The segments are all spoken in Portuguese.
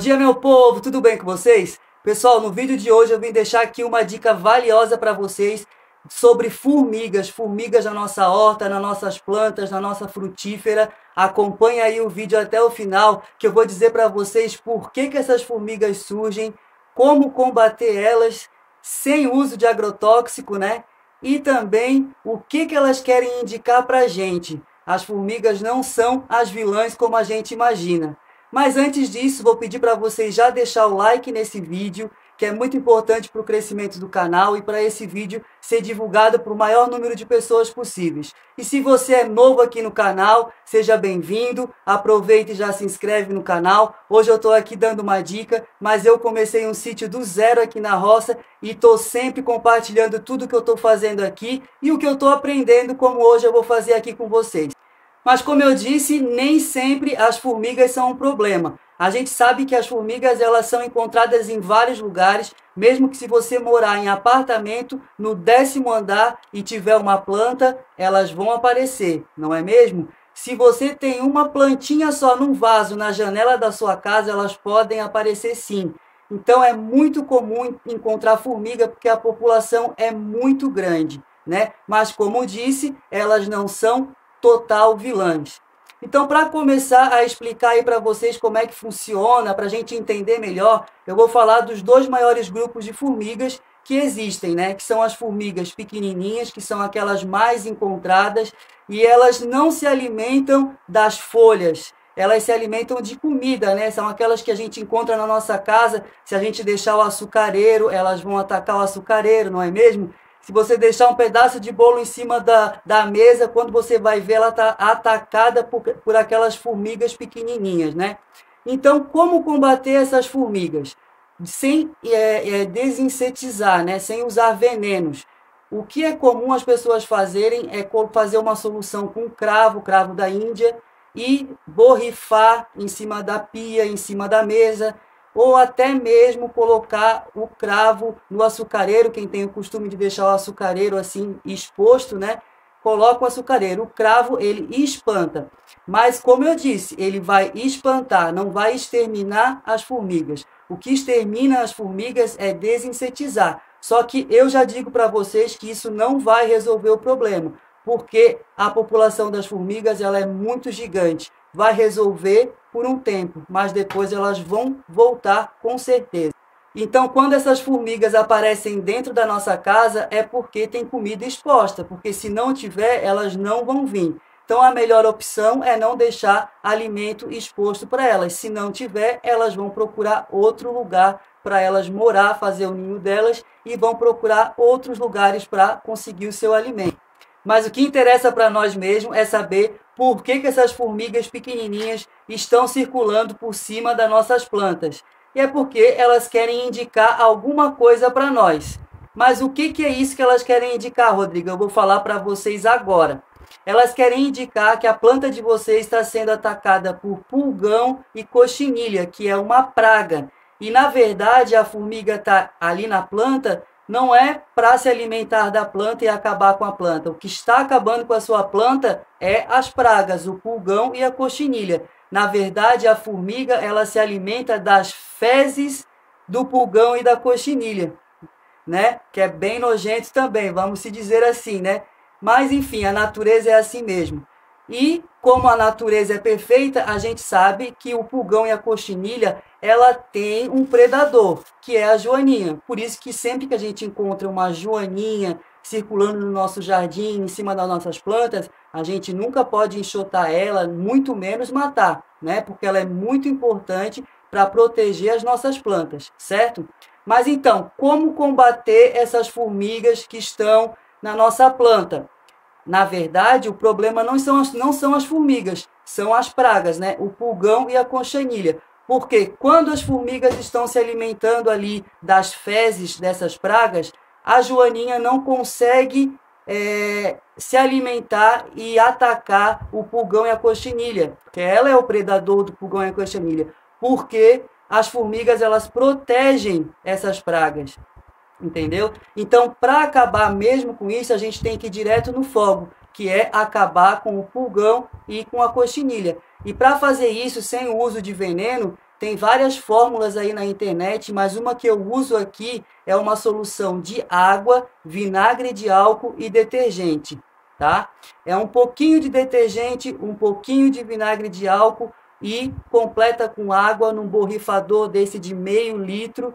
dia, meu povo, tudo bem com vocês? Pessoal, no vídeo de hoje eu vim deixar aqui uma dica valiosa para vocês sobre formigas na nossa horta, nas nossas plantas, na nossa frutífera. Acompanhe aí o vídeo até o final, que eu vou dizer para vocês por que essas formigas surgem, como combater elas sem uso de agrotóxico, né? E também o que elas querem indicar para a gente. As formigas não são as vilãs como a gente imagina. Mas antes disso, vou pedir para vocês já deixar o like nesse vídeo, que é muito importante para o crescimento do canal e para esse vídeo ser divulgado para o maior número de pessoas possíveis. E se você é novo aqui no canal, seja bem-vindo, aproveite e já se inscreve no canal. Hoje eu estou aqui dando uma dica, mas eu comecei um sítio do zero aqui na roça e estou sempre compartilhando tudo que eu estou fazendo aqui e o que eu estou aprendendo, como hoje eu vou fazer aqui com vocês. Mas como eu disse, nem sempre as formigas são um problema. A gente sabe que as formigas elas são encontradas em vários lugares, mesmo que se você morar em apartamento, no 10º andar e tiver uma planta, elas vão aparecer, não é mesmo? Se você tem uma plantinha só num vaso na janela da sua casa, elas podem aparecer sim. Então é muito comum encontrar formiga porque a população é muito grande, né? Mas como disse, elas não são total vilãs. Então, para começar a explicar aí para vocês como é que funciona, para a gente entender melhor, eu vou falar dos dois maiores grupos de formigas que existem, né? Que são as formigas pequenininhas, que são aquelas mais encontradas, e elas não se alimentam das folhas, elas se alimentam de comida, né? São aquelas que a gente encontra na nossa casa, se a gente deixar o açucareiro, elas vão atacar o açucareiro, não é mesmo? Se você deixar um pedaço de bolo em cima da mesa, quando você vai ver, ela está atacada por aquelas formigas pequenininhas, né? Então, como combater essas formigas? Sem desinsetizar, né? Sem usar venenos. O que é comum as pessoas fazerem é fazer uma solução com cravo da Índia, e borrifar em cima da pia, em cima da mesa, ou até mesmo colocar o cravo no açucareiro. Quem tem o costume de deixar o açucareiro assim exposto, né? Coloca o açucareiro. O cravo, ele espanta. Mas, como eu disse, ele vai espantar, não vai exterminar as formigas. O que extermina as formigas é desinsetizar. Só que eu já digo para vocês que isso não vai resolver o problema, porque a população das formigas ela é muito gigante. Vai resolver por um tempo, mas depois elas vão voltar com certeza. Então, quando essas formigas aparecem dentro da nossa casa, é porque tem comida exposta, porque se não tiver, elas não vão vir. Então, a melhor opção é não deixar alimento exposto para elas. Se não tiver, elas vão procurar outro lugar para elas morar, fazer o ninho delas, e vão procurar outros lugares para conseguir o seu alimento. Mas o que interessa para nós mesmos é saber por que essas formigas pequenininhas estão circulando por cima das nossas plantas. E é porque elas querem indicar alguma coisa para nós. Mas o que é isso que elas querem indicar, Rodrigo? Eu vou falar para vocês agora. Elas querem indicar que a planta de vocês está sendo atacada por pulgão e cochinilha, que é uma praga. E, na verdade, a formiga está ali na planta não é para se alimentar da planta e acabar com a planta. O que está acabando com a sua planta é as pragas, o pulgão e a cochinilha. Na verdade, a formiga ela se alimenta das fezes do pulgão e da cochinilha, né? Que é bem nojento também, vamos se dizer assim, né? Mas, enfim, a natureza é assim mesmo. E, como a natureza é perfeita, a gente sabe que o pulgão e a cochinilha, ela tem um predador, que é a joaninha. Por isso que sempre que a gente encontra uma joaninha circulando no nosso jardim, em cima das nossas plantas, a gente nunca pode enxotar ela, muito menos matar, né? Porque ela é muito importante para proteger as nossas plantas, certo? Mas então, como combater essas formigas que estão na nossa planta? Na verdade, o problema não são as formigas, são as pragas, né? O pulgão e a cochinilha. Porque quando as formigas estão se alimentando ali das fezes dessas pragas, a joaninha não consegue se alimentar e atacar o pulgão e a cochinilha, porque ela é o predador do pulgão e a cochinilha, porque as formigas elas protegem essas pragas. Entendeu? Então, para acabar mesmo com isso, a gente tem que ir direto no fogo, que é acabar com o pulgão e com a cochinilha. E para fazer isso sem o uso de veneno, Tem várias fórmulas aí na internet, mas uma que eu uso aqui é uma solução de água, vinagre de álcool e detergente, tá? É um pouquinho de detergente, um pouquinho de vinagre de álcool e completa com água num borrifador desse de meio litro.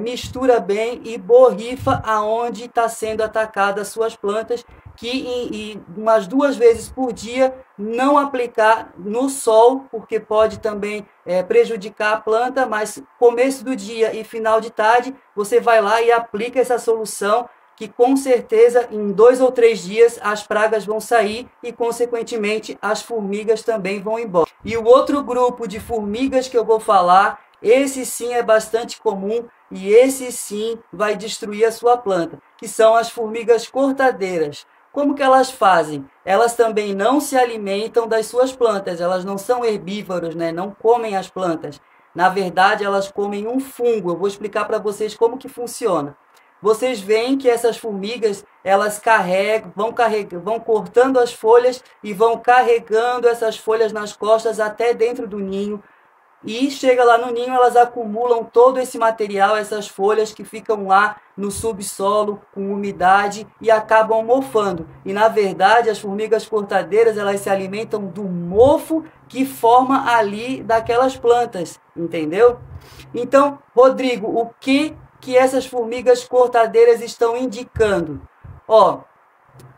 Mistura bem e borrifa aonde está sendo atacada as suas plantas, que umas 2 vezes por dia, não aplicar no sol, porque pode também prejudicar a planta, mas começo do dia e final de tarde, você vai lá e aplica essa solução, que com certeza em 2 ou 3 dias as pragas vão sair e consequentemente as formigas também vão embora. E o outro grupo de formigas que eu vou falar, esse sim é bastante comum e esse sim vai destruir a sua planta, que são as formigas cortadeiras. Como que elas fazem? Elas também não se alimentam das suas plantas, elas não são herbívoros, né? Não comem as plantas. Na verdade, elas comem um fungo. Eu vou explicar para vocês como que funciona. Vocês veem que essas formigas, elas vão cortando as folhas e vão carregando essas folhas nas costas até dentro do ninho. E chega lá no ninho, elas acumulam todo esse material, essas folhas que ficam lá no subsolo com umidade e acabam mofando. E na verdade, as formigas cortadeiras, elas se alimentam do mofo que forma ali daquelas plantas, entendeu? Então, Rodrigo, o que essas formigas cortadeiras estão indicando? Ó,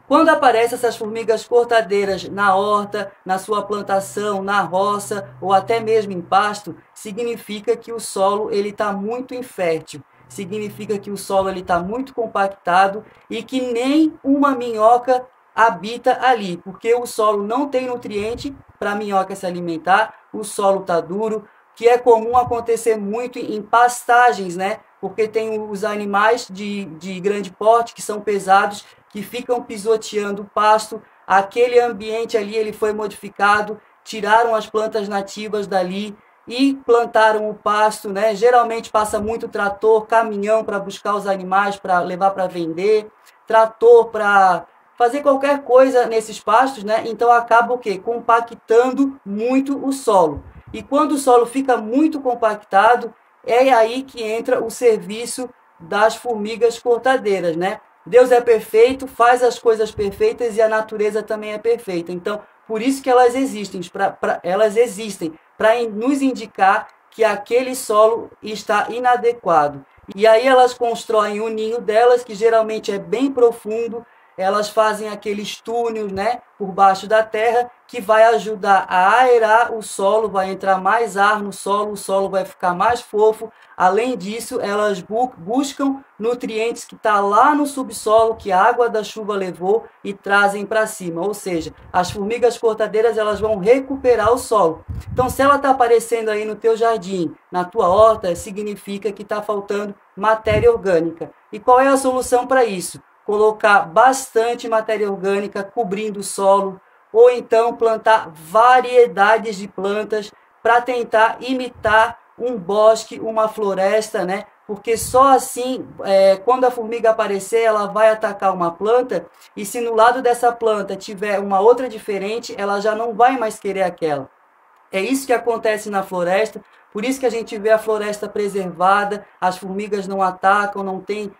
quando aparecem essas formigas cortadeiras na horta, na sua plantação, na roça ou até mesmo em pasto, significa que o solo está muito infértil. Significa que o solo está muito compactado e que nem uma minhoca habita ali, porque o solo não tem nutriente para a minhoca se alimentar, o solo está duro, que é comum acontecer muito em pastagens, né? Porque tem os animais de grande porte, que são pesados, que ficam pisoteando o pasto. Aquele ambiente ali ele foi modificado, tiraram as plantas nativas dali e plantaram o pasto, né? Geralmente passa muito trator, caminhão para buscar os animais, para levar para vender, trator para fazer qualquer coisa nesses pastos, né? Então acaba o quê? Compactando muito o solo. E quando o solo fica muito compactado, é aí que entra o serviço das formigas cortadeiras, né? Deus é perfeito, faz as coisas perfeitas e a natureza também é perfeita. Então, por isso que elas existem, para nos indicar que aquele solo está inadequado. E aí elas constroem o ninho delas, que geralmente é bem profundo. Elas fazem aqueles túneis, né, por baixo da terra, que vai ajudar a aerar o solo, vai entrar mais ar no solo, o solo vai ficar mais fofo. Além disso, elas buscam nutrientes que estão lá no subsolo, que a água da chuva levou, e trazem para cima. Ou seja, as formigas cortadeiras, elas vão recuperar o solo. Então, se ela está aparecendo aí no teu jardim, na tua horta, significa que está faltando matéria orgânica. E qual é a solução para isso? Colocar bastante matéria orgânica cobrindo o solo, ou então plantar variedades de plantas para tentar imitar um bosque, uma floresta, né? Porque só assim, quando a formiga aparecer, ela vai atacar uma planta, e se no lado dessa planta tiver uma outra diferente, ela já não vai mais querer aquela. É isso que acontece na floresta, por isso que a gente vê a floresta preservada, as formigas não atacam, não tem...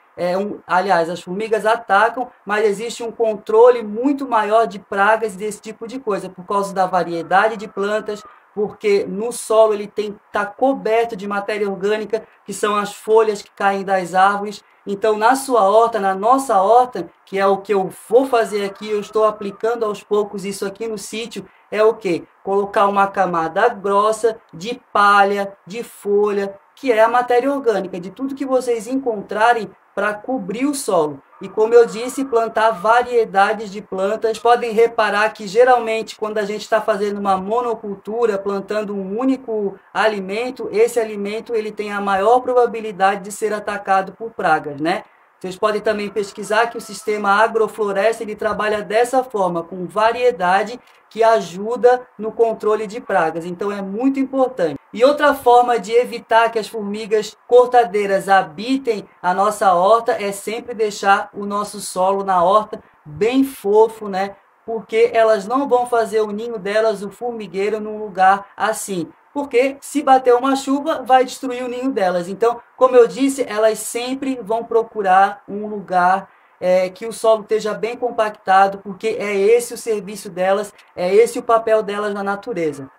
aliás, as formigas atacam, mas existe um controle muito maior de pragas e desse tipo de coisa, por causa da variedade de plantas, porque no solo ele está coberto de matéria orgânica, que são as folhas que caem das árvores. Então, na sua horta, na nossa horta, que é o que eu vou fazer aqui, eu estou aplicando aos poucos isso aqui no sítio, é o quê? Colocar uma camada grossa de palha, de folha, que é a matéria orgânica, de tudo que vocês encontrarem para cobrir o solo. E como eu disse, plantar variedades de plantas. Podem reparar que geralmente quando a gente está fazendo uma monocultura, plantando um único alimento, esse alimento ele tem a maior probabilidade de ser atacado por pragas, né? Vocês podem também pesquisar que o sistema agrofloresta ele trabalha dessa forma, com variedade que ajuda no controle de pragas. Então é muito importante. E outra forma de evitar que as formigas cortadeiras habitem a nossa horta é sempre deixar o nosso solo na horta bem fofo, né? Porque elas não vão fazer o ninho delas, o formigueiro, num lugar assim. porque se bater uma chuva, vai destruir o ninho delas. Então, como eu disse, elas sempre vão procurar um lugar que o solo esteja bem compactado, porque é esse o serviço delas, é esse o papel delas na natureza.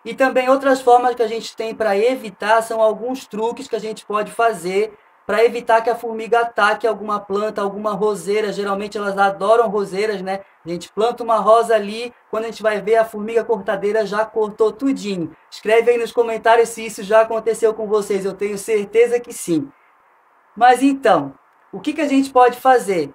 E também outras formas que a gente tem para evitar são alguns truques que a gente pode fazer para evitar que a formiga ataque alguma planta, alguma roseira. Geralmente elas adoram roseiras, né? A gente planta uma rosa ali, quando a gente vai ver, a formiga cortadeira já cortou tudinho. Escreve aí nos comentários se isso já aconteceu com vocês, eu tenho certeza que sim. Mas então, o que a gente pode fazer?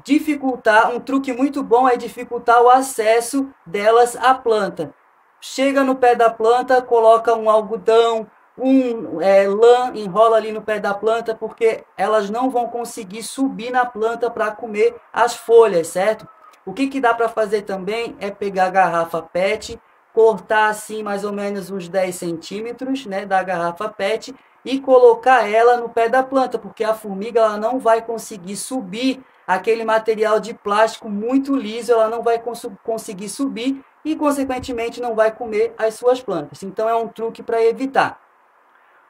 Dificultar, um truque muito bom é dificultar o acesso delas à planta. Chega no pé da planta, coloca um algodão, lã, enrola ali no pé da planta, porque elas não vão conseguir subir na planta para comer as folhas, certo? O que dá para fazer também é pegar a garrafa PET, cortar assim mais ou menos uns 10 centímetros, né, da garrafa PET e colocar ela no pé da planta, porque a formiga ela não vai conseguir subir aquele material de plástico muito liso, ela não vai conseguir subir e, consequentemente, não vai comer as suas plantas. Então, é um truque para evitar.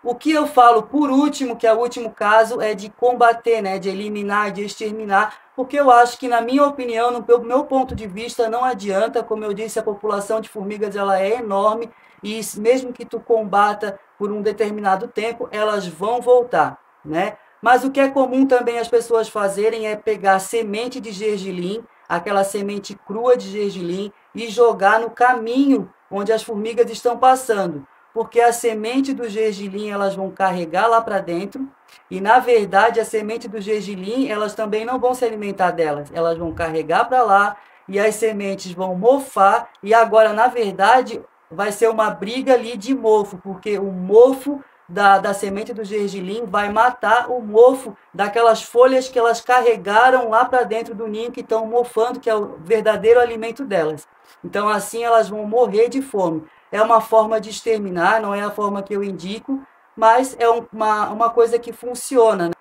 O que eu falo por último, que é o último caso, é de combater, né, de eliminar, de exterminar, porque eu acho que, na minha opinião, no meu ponto de vista, não adianta. Como eu disse, a população de formigas ela é enorme e mesmo que tu combata por um determinado tempo, elas vão voltar, né? Mas o que é comum também as pessoas fazerem é pegar semente de gergelim, aquela semente crua de gergelim, e jogar no caminho onde as formigas estão passando. Porque a semente do gergelim elas vão carregar lá para dentro, e na verdade a semente do gergelim elas também não vão se alimentar delas, elas vão carregar para lá, e as sementes vão mofar, e agora na verdade vai ser uma briga ali de mofo, porque o mofo da semente do gergelim vai matar o mofo daquelas folhas que elas carregaram lá para dentro do ninho, que estão mofando, que é o verdadeiro alimento delas. Então assim elas vão morrer de fome. É uma forma de exterminar, não é a forma que eu indico, mas é uma coisa que funciona, né?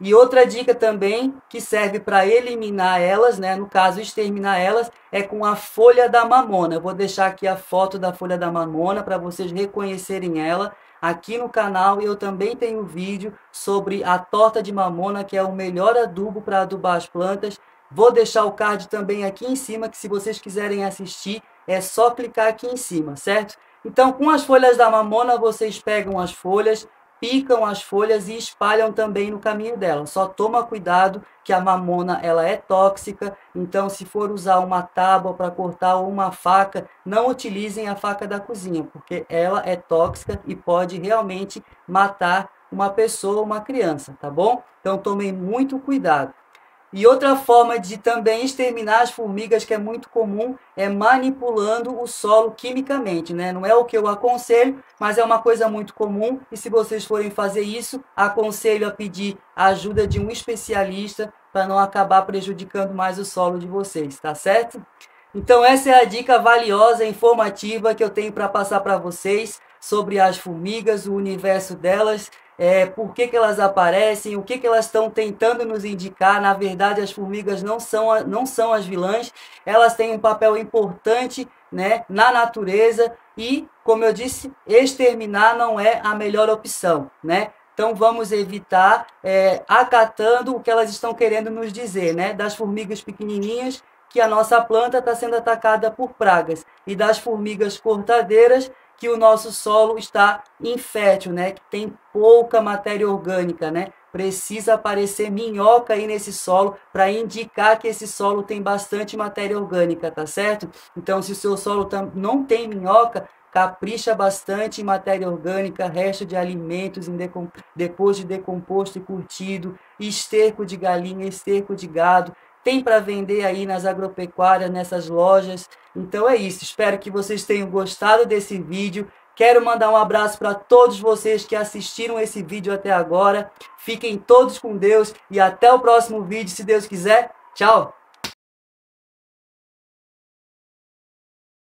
E outra dica também que serve para eliminar elas, né? No caso, exterminar elas, é com a folha da mamona. Eu vou deixar aqui a foto da folha da mamona para vocês reconhecerem ela. Aqui no canal eu também tenho vídeo sobre a torta de mamona, que é o melhor adubo para adubar as plantas. Vou deixar o card também aqui em cima, que se vocês quiserem assistir, é só clicar aqui em cima, certo? Então, com as folhas da mamona, vocês pegam as folhas, picam as folhas e espalham também no caminho dela. Só toma cuidado que a mamona ela é tóxica, então se for usar uma tábua para cortar ou uma faca, não utilizem a faca da cozinha, porque ela é tóxica e pode realmente matar uma pessoa, uma criança, tá bom? Então tomem muito cuidado. E outra forma de também exterminar as formigas, que é muito comum, é manipulando o solo quimicamente, né? Não é o que eu aconselho, mas é uma coisa muito comum. E se vocês forem fazer isso, aconselho a pedir a ajuda de um especialista para não acabar prejudicando mais o solo de vocês, tá certo? Então essa é a dica valiosa, informativa que eu tenho para passar para vocês sobre as formigas, o universo delas. Por que elas aparecem, o que elas estão tentando nos indicar. Na verdade, as formigas não são as vilãs, elas têm um papel importante, né, na natureza e, como eu disse, exterminar não é a melhor opção, né? Então vamos evitar acatando o que elas estão querendo nos dizer, né? Das formigas pequenininhas, que a nossa planta está sendo atacada por pragas, e das formigas cortadeiras, que o nosso solo está infértil, né? Que tem pouca matéria orgânica, né? Precisa aparecer minhoca aí nesse solo para indicar que esse solo tem bastante matéria orgânica, tá certo? Então, se o seu solo não tem minhoca, capricha bastante em matéria orgânica, resto de alimentos depois de decomposto e curtido, esterco de galinha, esterco de gado. Tem para vender aí nas agropecuárias, nessas lojas. Então é isso, espero que vocês tenham gostado desse vídeo. Quero mandar um abraço para todos vocês que assistiram esse vídeo até agora. Fiquem todos com Deus e até o próximo vídeo, se Deus quiser. Tchau!